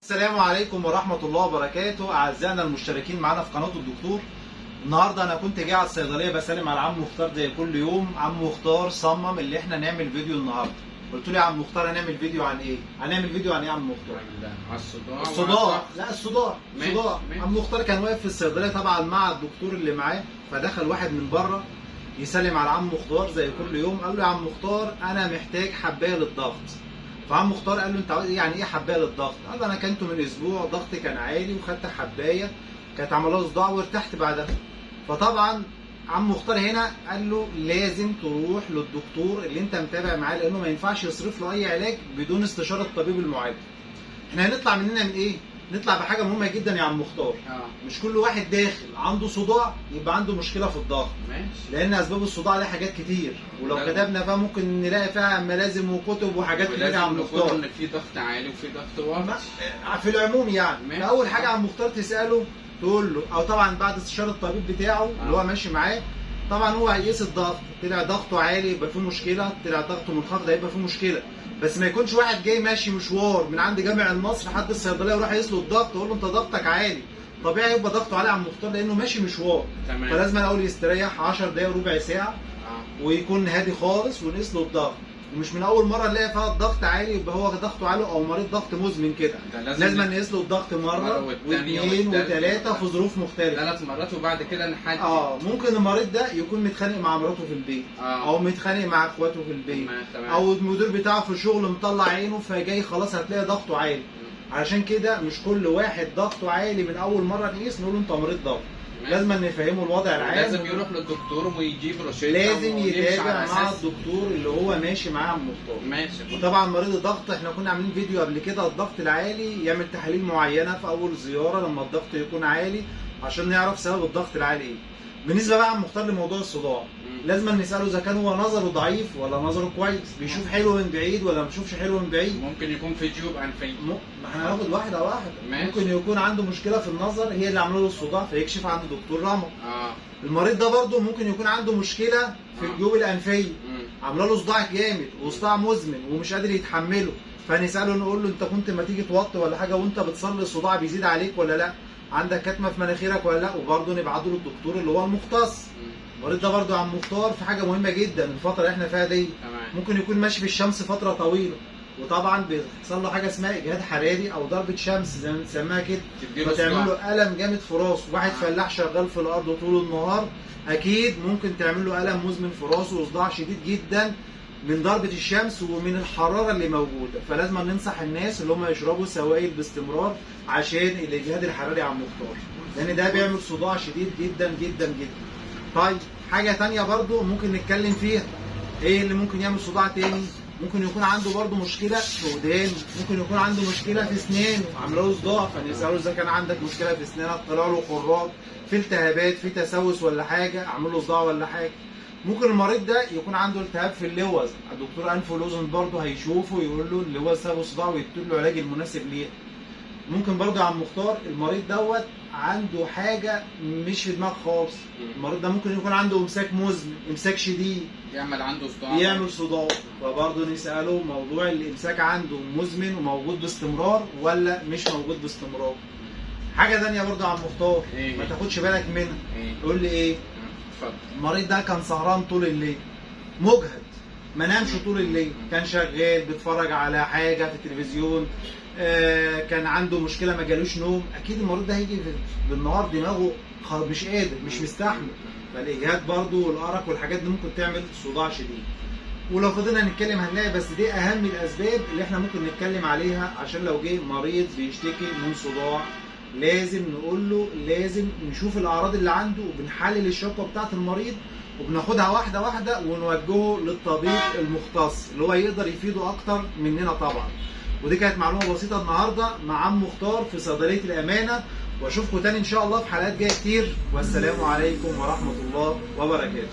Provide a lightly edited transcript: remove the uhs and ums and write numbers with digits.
السلام عليكم ورحمة الله وبركاته. أعزائنا المشتركين معنا في قناة الدكتور. النهاردة أنا كنت جاي على الصيدلية بسلم على عم مختار زي كل يوم. عم مختار صمم اللي احنا نعمل فيديو النهاردة. قلت له يا عم مختار هنعمل فيديو عن إيه؟ هنعمل فيديو عن إيه يا عم مختار؟ على الصداع. لا الصداع. عم مختار كان واقف في الصيدلية طبعا مع الدكتور اللي معاه، فدخل واحد من بره يسلم على عم مختار زي كل يوم. قال له يا عم مختار أنا محتاج حباية للضغط. فعم مختار قال له انت يعني ايه حبايه للضغط؟ قال له انا كنت من اسبوع ضغطي كان عالي وخدت حبايه كانت عامله له صداع وارتحت بعدها. فطبعا عم مختار هنا قال له لازم تروح للدكتور اللي انت متابع معاه، لانه ما ينفعش يصرف له اي علاج بدون استشاره الطبيب المعالج. احنا هنطلع مننا من ايه؟ نطلع بحاجه مهمه جدا يا عم مختار. مش كل واحد داخل عنده صداع يبقى عنده مشكله في الضغط. ماشي. لان اسباب الصداع لها حاجات كتير، ولو كتبنا فيها ممكن نلاقي فيها ملازم وكتب وحاجات كتير يا عم مختار. ان في ضغط عالي وفي ضغط واطي في العموم يعني. فاول حاجه عم مختار تساله تقول له، او طبعا بعد استشاره الطبيب بتاعه اللي هو ماشي معاه، طبعا هو هيقيس الضغط. طلع ضغطه عالي يبقى فيه مشكله، طلع ضغطه منخفض هيبقى فيه مشكله. بس ما يكونش واحد جاي ماشي مشوار من عند جامع المصري لحد الصيدليه وراح يقيس له الضغط ويقول له انت ضغطك عالي. طبيعي يبقى ضغطه عالي يا عم مختار لانه ماشي مشوار. تمام. فلازم الاول يستريح 10 دقايق ربع ساعه ويكون هادي خالص ونقيس له الضغط. ومش من اول مره نلاقي فيها الضغط عالي يبقى هو ضغطه عالي او مريض ضغط مزمن كده. لازم نقيس له الضغط مره واثنين وثلاثه في ظروف مختلفه. 3 مرات وبعد كده نحدد. ممكن المريض ده يكون متخانق مع مراته في البيت، او متخانق مع اخواته في البيت، او المدير بتاعه في الشغل مطلع عينه فجاي خلاص هتلاقي ضغطه عالي. علشان كده مش كل واحد ضغطه عالي من اول مره نقيس نقول له انت مريض ضغط. لازم نفهمه الوضع العام. لازم يروح للدكتور ويجيب روشته. لازم يتابع مع الدكتور اللي هو ماشي معاه عم مختار. ماشي. وطبعا مريض الضغط احنا كنا عاملين فيديو قبل كده، الضغط العالي يعمل تحاليل معينه في اول زياره لما الضغط يكون عالي عشان نعرف سبب الضغط العالي ايه. بالنسبه بقى عم مختار لموضوع الصداع، لازم نساله اذا كان هو نظره ضعيف ولا نظره كويس، بيشوف حلو من بعيد ولا ما بيشوفش حلو من بعيد. ممكن يكون في جيوب انفيه. ما احنا هناخد واحده واحده. ماشي. ممكن يكون عنده مشكله في النظر هي اللي عامله له الصداع فيكشف عند دكتور رمد. المريض ده برضه ممكن يكون عنده مشكله في الجيوب الانفيه عامله له صداع جامد وصداع مزمن ومش قادر يتحمله، فنساله نقول له انت كنت ما تيجي توطي ولا حاجه وانت بتصلي الصداع بيزيد عليك ولا لا؟ عندك كتمه في مناخيرك ولا لا؟ وبرضه نبعته للدكتور اللي هو المختص. المريض ده برضه يا عم مختار في حاجه مهمه جدا الفتره اللي احنا فيها دي. ممكن يكون ماشي في الشمس فتره طويله وطبعا بيحصل له حاجه اسمها اجهاد حراري او ضربه شمس زي ما بنسميها كده، بتعمل له الم جامد في راسه. واحد فلاح شغال في الارض طول النهار اكيد ممكن تعمل له الم مزمن في راسه وصداع شديد جدا من ضربه الشمس ومن الحراره اللي موجوده. فلازم ننصح الناس اللي هم يشربوا سوائل باستمرار عشان الاجهاد الحراري يا عم مختار، لان ده بيعمل صداع شديد جدا جدا جدا. طيب حاجه ثانيه برضو ممكن نتكلم فيها، ايه اللي ممكن يعمل صداع تاني؟ ممكن يكون عنده برضه مشكله في ودانه، ممكن يكون عنده مشكله في اسنانه عامله له صداع، فنساله اذا كان عندك مشكله في اسنانك طلع له خراج، في التهابات، في تسوس ولا حاجه عامل له صداع ولا حاجه. ممكن المريض ده يكون عنده التهاب في اللوز، الدكتور انف واذن برضه هيشوفه ويقول له اللوز سببه صداع ويكتب له العلاج المناسب ليه. ممكن برضه يا عم مختار المريض دوت عنده حاجه مش في دماغه خالص. المريض ده ممكن يكون عنده امساك مزمن، امساك شديد يعمل عنده صداع، يعمل صداع. فبرضه نساله موضوع الامساك عنده مزمن وموجود باستمرار ولا مش موجود باستمرار. حاجه ثانيه برضه يا عم مختار ما تاخدش بالك منها. تقول لي ايه؟ اتفضل. المريض ده كان سهران طول الليل مجهد، ما نامش طول الليل، كان شغال بيتفرج على حاجه في التلفزيون، كان عنده مشكله ما جالوش نوم. اكيد المريض ده هيجي بالنهار دماغه مش قادر مش مستحمل. فالاجهاد برضو والارق والحاجات دي ممكن تعمل صداع شديد. ولو فضلنا نتكلم هنلاقي، بس دي اهم الاسباب اللي احنا ممكن نتكلم عليها عشان لو جه مريض بيشتكي من صداع لازم نقول له لازم نشوف الاعراض اللي عنده وبنحلل الشكوى بتاعه المريض وبناخدها واحده واحده ونوجهه للطبيب المختص اللي هو يقدر يفيده اكتر مننا طبعا. ودي كانت معلومه بسيطه النهارده مع عم مختار في صيدليه الامانه، واشوفكم تاني ان شاء الله في حلقات جايه كتير، والسلام عليكم ورحمه الله وبركاته.